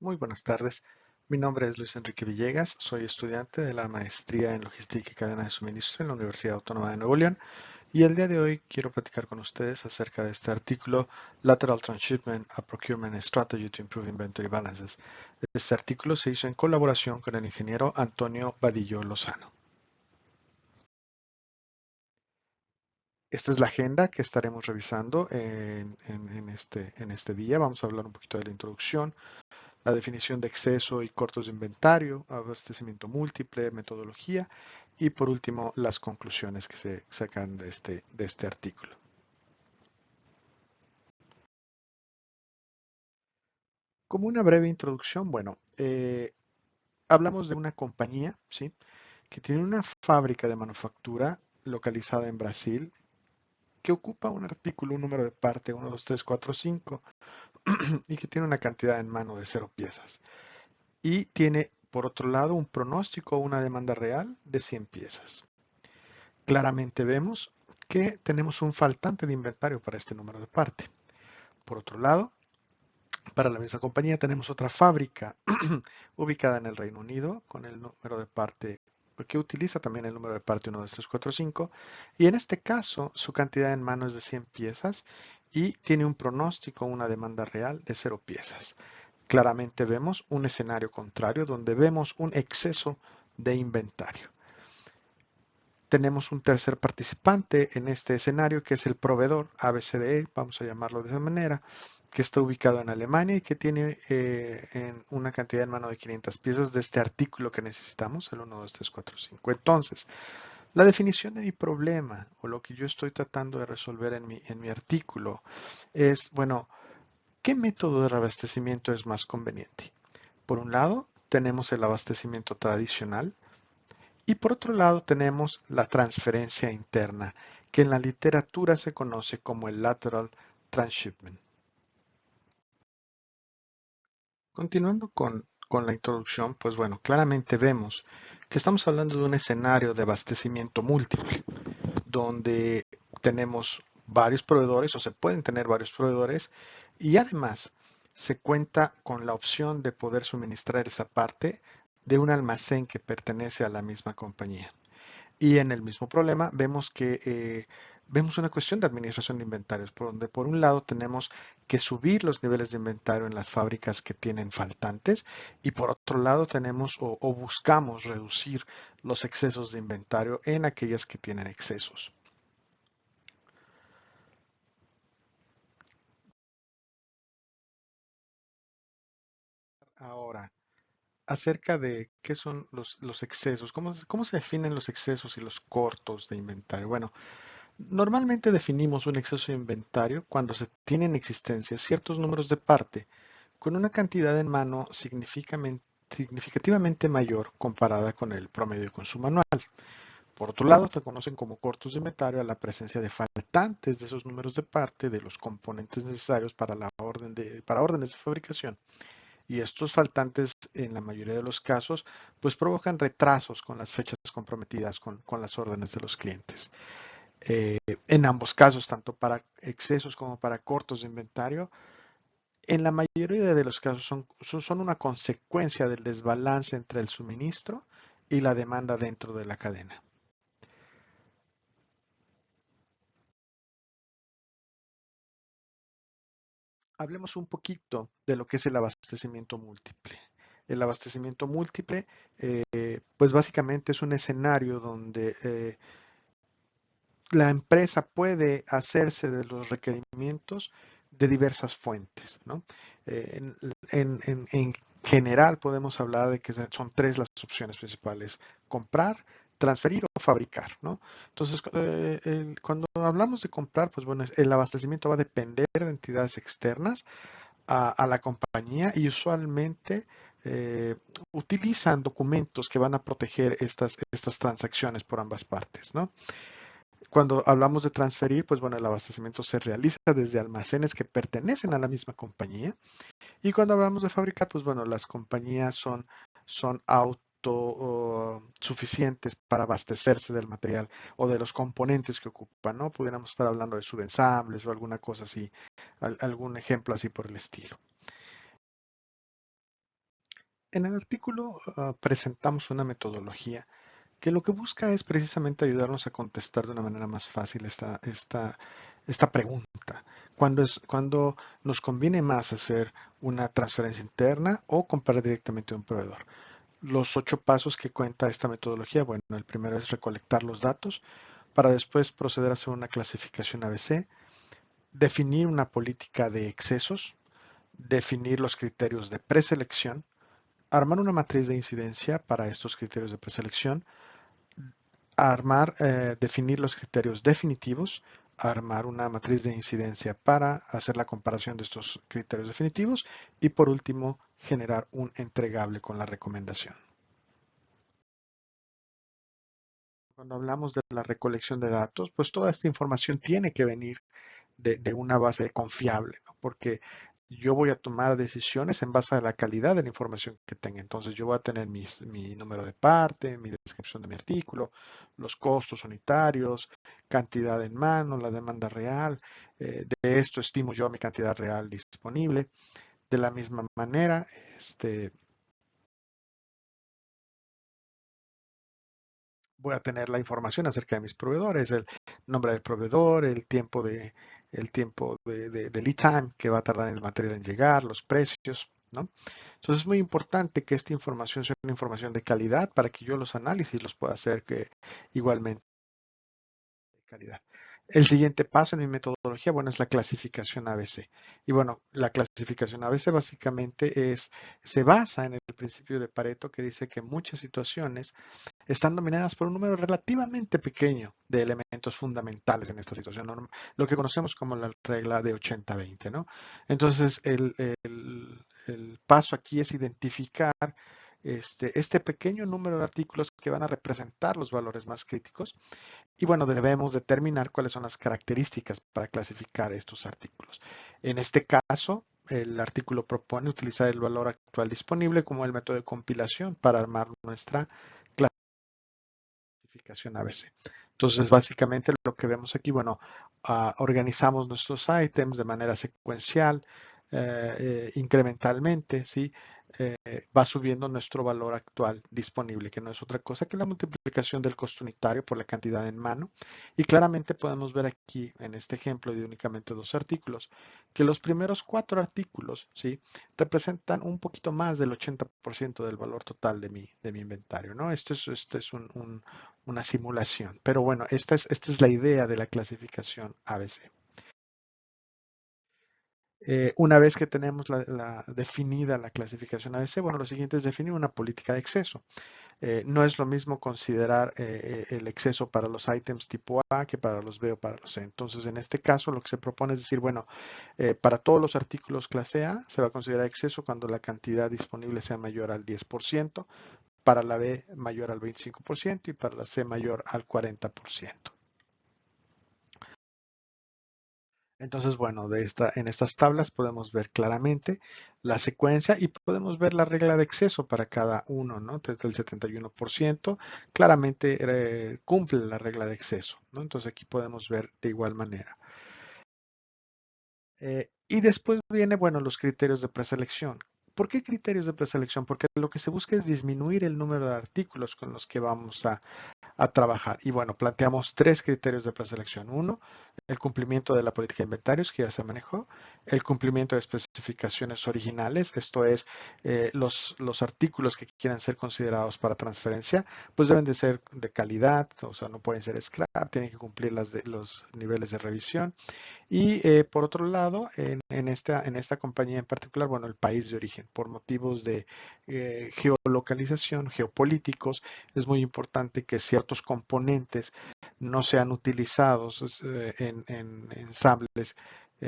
Muy buenas tardes. Mi nombre es Luis Enrique Villegas. Soy estudiante de la maestría en Logística y Cadena de Suministro en la Universidad Autónoma de Nuevo León. Y el día de hoy quiero platicar con ustedes acerca de este artículo, Lateral Transshipment, a Procurement Strategy to Improve Inventory Balances. Este artículo se hizo en colaboración con el ingeniero Antonio Vadillo Lozano. Esta es la agenda que estaremos revisando en este día. Vamos a hablar un poquito de la introducción, la definición de exceso y cortos de inventario, abastecimiento múltiple, metodología y por último las conclusiones que se sacan de este artículo. Como una breve introducción, bueno, hablamos de una compañía, ¿sí?, que tiene una fábrica de manufactura localizada en Brasil que ocupa un artículo, un número de parte 1, 2, 3, 4, 5 y que tiene una cantidad en mano de 0 piezas. Y tiene, por otro lado, un pronóstico o una demanda real de 100 piezas. Claramente vemos que tenemos un faltante de inventario para este número de parte. Por otro lado, para la misma compañía tenemos otra fábrica ubicada en el Reino Unido con el número de parte que utiliza también el número de parte 1, 2, 3, 4, 5 y en este caso su cantidad en mano es de 100 piezas y tiene un pronóstico, una demanda real de 0 piezas. Claramente vemos un escenario contrario donde vemos un exceso de inventario. Tenemos un tercer participante en este escenario que es el proveedor ABCDE, vamos a llamarlo de esa manera, que está ubicado en Alemania y que tiene en una cantidad en mano de 500 piezas de este artículo que necesitamos, el 1, 2, 3, 4, 5. Entonces, la definición de mi problema o lo que yo estoy tratando de resolver en mi artículo es, bueno, ¿qué método de reabastecimiento es más conveniente? Por un lado, tenemos el abastecimiento tradicional, y por otro lado tenemos la transferencia interna, que en la literatura se conoce como el lateral transshipment. Continuando con la introducción, pues bueno, claramente vemos que estamos hablando de un escenario de abastecimiento múltiple, donde tenemos varios proveedores o se pueden tener varios proveedores y además se cuenta con la opción de poder suministrar esa parte de un almacén que pertenece a la misma compañía. Y en el mismo problema vemos que vemos una cuestión de administración de inventarios, por donde por un lado tenemos que subir los niveles de inventario en las fábricas que tienen faltantes y por otro lado tenemos o buscamos reducir los excesos de inventario en aquellas que tienen excesos. Ahora, acerca de qué son los excesos, cómo se definen los excesos y los cortos de inventario. Bueno, normalmente definimos un exceso de inventario cuando se tienen en existencia ciertos números de parte con una cantidad en mano significativamente mayor comparada con el promedio de consumo anual. Por otro lado, se conocen como cortos de inventario a la presencia de faltantes de esos números de parte de los componentes necesarios para para órdenes de fabricación. Y estos faltantes, en la mayoría de los casos, pues provocan retrasos con las fechas comprometidas con las órdenes de los clientes. En ambos casos, tanto para excesos como para cortos de inventario, en la mayoría de los casos son una consecuencia del desbalance entre el suministro y la demanda dentro de la cadena. Hablemos un poquito de lo que es el abastecimiento múltiple. El abastecimiento múltiple, pues básicamente es un escenario donde la empresa puede hacerse de los requerimientos de diversas fuentes, ¿no? En general podemos hablar de que son tres las opciones principales: comprar, transferir o fabricar, ¿no? Entonces, cuando hablamos de comprar, pues bueno, el abastecimiento va a depender de entidades externas a la compañía y usualmente eh, utilizan documentos que van a proteger estas transacciones por ambas partes, ¿no? Cuando hablamos de transferir, pues bueno, el abastecimiento se realiza desde almacenes que pertenecen a la misma compañía. Y cuando hablamos de fabricar, pues bueno, las compañías son autosuficientes para abastecerse del material o de los componentes que ocupan, ¿no? Pudiéramos estar hablando de subensambles o alguna cosa así, algún ejemplo así por el estilo. En el artículo presentamos una metodología que lo que busca es precisamente ayudarnos a contestar de una manera más fácil esta pregunta. Cuando nos conviene más hacer una transferencia interna o comprar directamente de un proveedor? Los 8 pasos que cuenta esta metodología, bueno, el primero es recolectar los datos para después proceder a hacer una clasificación ABC, definir una política de excesos, definir los criterios de preselección, armar una matriz de incidencia para estos criterios de preselección, definir los criterios definitivos, armar una matriz de incidencia para hacer la comparación de estos criterios definitivos y por último generar un entregable con la recomendación. Cuando hablamos de la recolección de datos, pues toda esta información tiene que venir de una base confiable, ¿no? Porque yo voy a tomar decisiones en base a la calidad de la información que tenga. Entonces yo voy a tener mi número de parte, mi descripción de mi artículo, los costos unitarios, cantidad en mano, la demanda real. De esto estimo yo mi cantidad real disponible. De la misma manera, voy a tener la información acerca de mis proveedores, el nombre del proveedor, el tiempo de lead time que va a tardar el material en llegar, los precios, ¿no? Entonces es muy importante que esta información sea una información de calidad para que yo los análisis los pueda hacer igualmente de calidad. El siguiente paso en mi metodología, bueno, es la clasificación ABC. Y bueno, la clasificación ABC básicamente se basa en el principio de Pareto que dice que muchas situaciones están dominadas por un número relativamente pequeño de elementos fundamentales en esta situación, ¿no? Lo que conocemos como la regla de 80-20, ¿no? Entonces, el paso aquí es identificar este pequeño número de artículos que van a representar los valores más críticos y bueno, debemos determinar cuáles son las características para clasificar estos artículos. En este caso, el artículo propone utilizar el valor actual disponible como el método de compilación para armar nuestra clasificación ABC. Entonces, básicamente lo que vemos aquí, bueno, organizamos nuestros ítems de manera secuencial, incrementalmente, ¿sí? Va subiendo nuestro valor actual disponible, que no es otra cosa que la multiplicación del costo unitario por la cantidad en mano. Y claramente podemos ver aquí, en este ejemplo de únicamente 2 artículos, que los primeros 4 artículos, ¿sí? Representan un poquito más del 80% del valor total de mi inventario, ¿no? Esto es una simulación. Pero bueno, esta es la idea de la clasificación ABC. Una vez que tenemos definida la clasificación ABC, bueno, lo siguiente es definir una política de exceso. No es lo mismo considerar el exceso para los ítems tipo A que para los B o para los C. Entonces, en este caso, lo que se propone es decir, bueno, para todos los artículos clase A se va a considerar exceso cuando la cantidad disponible sea mayor al 10%, para la B mayor al 25% y para la C mayor al 40%. Entonces, bueno, en estas tablas podemos ver claramente la secuencia y podemos ver la regla de exceso para cada uno, ¿no? Desde el 71% claramente cumple la regla de exceso, ¿no? Entonces aquí podemos ver de igual manera. Y después viene, bueno, los criterios de preselección. ¿Por qué criterios de preselección? Porque lo que se busca es disminuir el número de artículos con los que vamos a trabajar. Y bueno, planteamos 3 criterios de preselección. Uno, el cumplimiento de la política de inventarios que ya se manejó, el cumplimiento de especificaciones originales, esto es, los artículos que quieran ser considerados para transferencia, pues deben de ser de calidad, o sea, no pueden ser scrap, tienen que cumplir los niveles de revisión. Y por otro lado, en esta compañía en particular, bueno, el país de origen, por motivos de geolocalización, geopolíticos, es muy importante que ciertos componentes no sean utilizados en ensambles,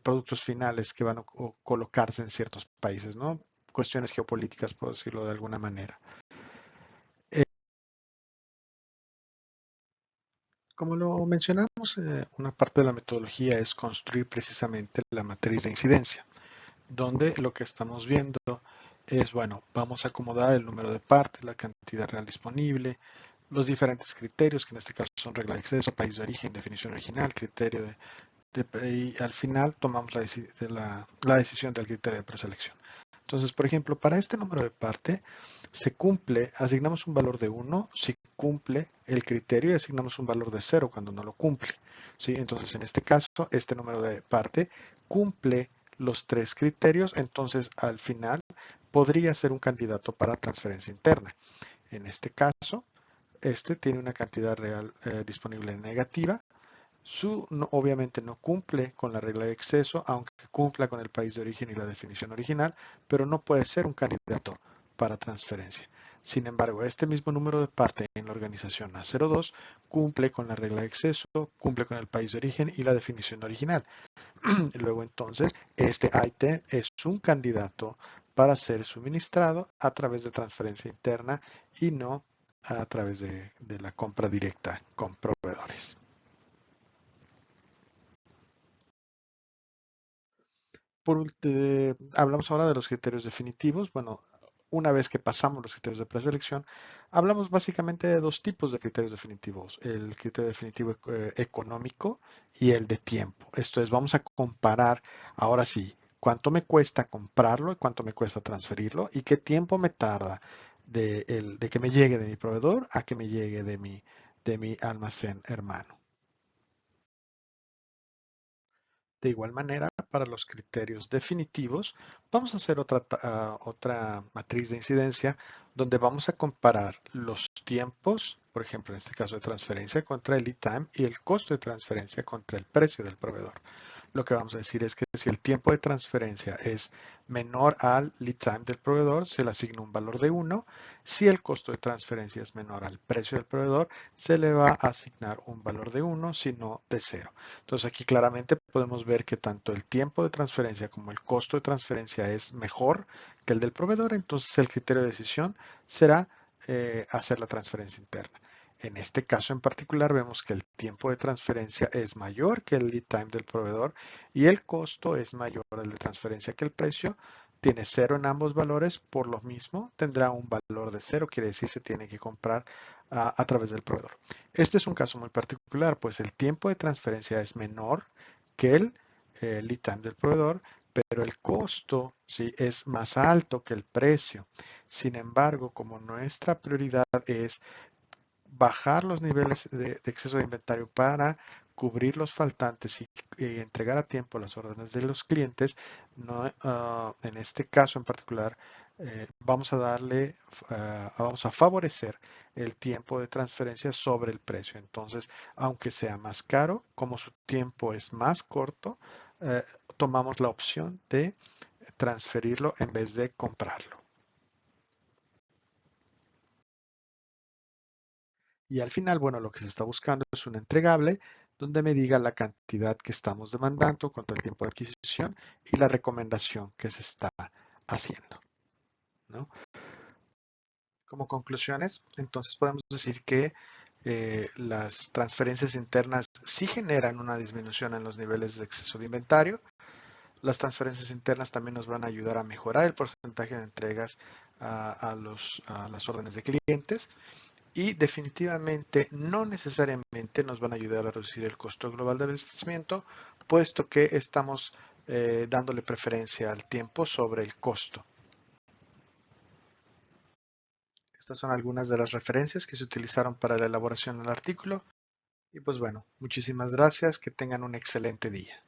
productos finales que van a colocarse en ciertos países, ¿no? Cuestiones geopolíticas, por decirlo de alguna manera. Eh, Como lo mencionamos, una parte de la metodología es construir precisamente la matriz de incidencia, donde lo que estamos viendo es, bueno, vamos a acomodar el número de partes, la cantidad real disponible, los diferentes criterios, que en este caso son regla de acceso, país de origen, definición original, criterio y al final tomamos la decisión del criterio de preselección. Entonces, por ejemplo, para este número de parte, se cumple, asignamos un valor de 1 si cumple el criterio y asignamos un valor de 0 cuando no lo cumple. ¿Sí? Entonces, en este caso, este número de parte cumple los tres criterios, entonces al final podría ser un candidato para transferencia interna. En este caso, este tiene una cantidad real disponible negativa. Obviamente no cumple con la regla de exceso, aunque cumpla con el país de origen y la definición original, pero no puede ser un candidato para transferencia. Sin embargo, este mismo número de parte en la organización A02 cumple con la regla de exceso, cumple con el país de origen y la definición original. Luego entonces, este ítem es un candidato para ser suministrado a través de transferencia interna y no a través de la compra directa con proveedores. Hablamos ahora de los criterios definitivos. Bueno, una vez que pasamos los criterios de preselección, hablamos básicamente de dos tipos de criterios definitivos, el criterio definitivo económico y el de tiempo. Esto es, vamos a comparar ahora sí cuánto me cuesta comprarlo y cuánto me cuesta transferirlo y qué tiempo me tarda de que me llegue de mi proveedor a que me llegue de mi almacén hermano. De igual manera, para los criterios definitivos, vamos a hacer otra matriz de incidencia donde vamos a comparar los tiempos, por ejemplo, en este caso de transferencia contra el lead time y el costo de transferencia contra el precio del proveedor. Lo que vamos a decir es que si el tiempo de transferencia es menor al lead time del proveedor, se le asigna un valor de 1. Si el costo de transferencia es menor al precio del proveedor, se le va a asignar un valor de 1, si no de 0. Entonces aquí claramente podemos ver que tanto el tiempo de transferencia como el costo de transferencia es mejor que el del proveedor, entonces el criterio de decisión será hacer la transferencia interna. En este caso en particular vemos que el tiempo de transferencia es mayor que el lead time del proveedor y el costo es mayor al de transferencia que el precio. Tiene 0 en ambos valores, por lo mismo tendrá un valor de 0, quiere decir se tiene que comprar a través del proveedor. Este es un caso muy particular, pues el tiempo de transferencia es menor que el lead time del proveedor, pero el costo sí es más alto que el precio. Sin embargo, como nuestra prioridad es bajar los niveles de exceso de inventario para cubrir los faltantes y entregar a tiempo las órdenes de los clientes, en este caso en particular, vamos a favorecer el tiempo de transferencia sobre el precio. Entonces, aunque sea más caro, como su tiempo es más corto, eh, tomamos la opción de transferirlo en vez de comprarlo. Y al final, bueno, lo que se está buscando es un entregable donde me diga la cantidad que estamos demandando contra el tiempo de adquisición y la recomendación que se está haciendo, ¿no? Como conclusiones, entonces podemos decir que las transferencias internas sí generan una disminución en los niveles de exceso de inventario. Las transferencias internas también nos van a ayudar a mejorar el porcentaje de entregas a las órdenes de clientes. Y definitivamente no necesariamente nos van a ayudar a reducir el costo global de abastecimiento, puesto que estamos dándole preferencia al tiempo sobre el costo. Estas son algunas de las referencias que se utilizaron para la elaboración del artículo. Y pues bueno, muchísimas gracias, que tengan un excelente día.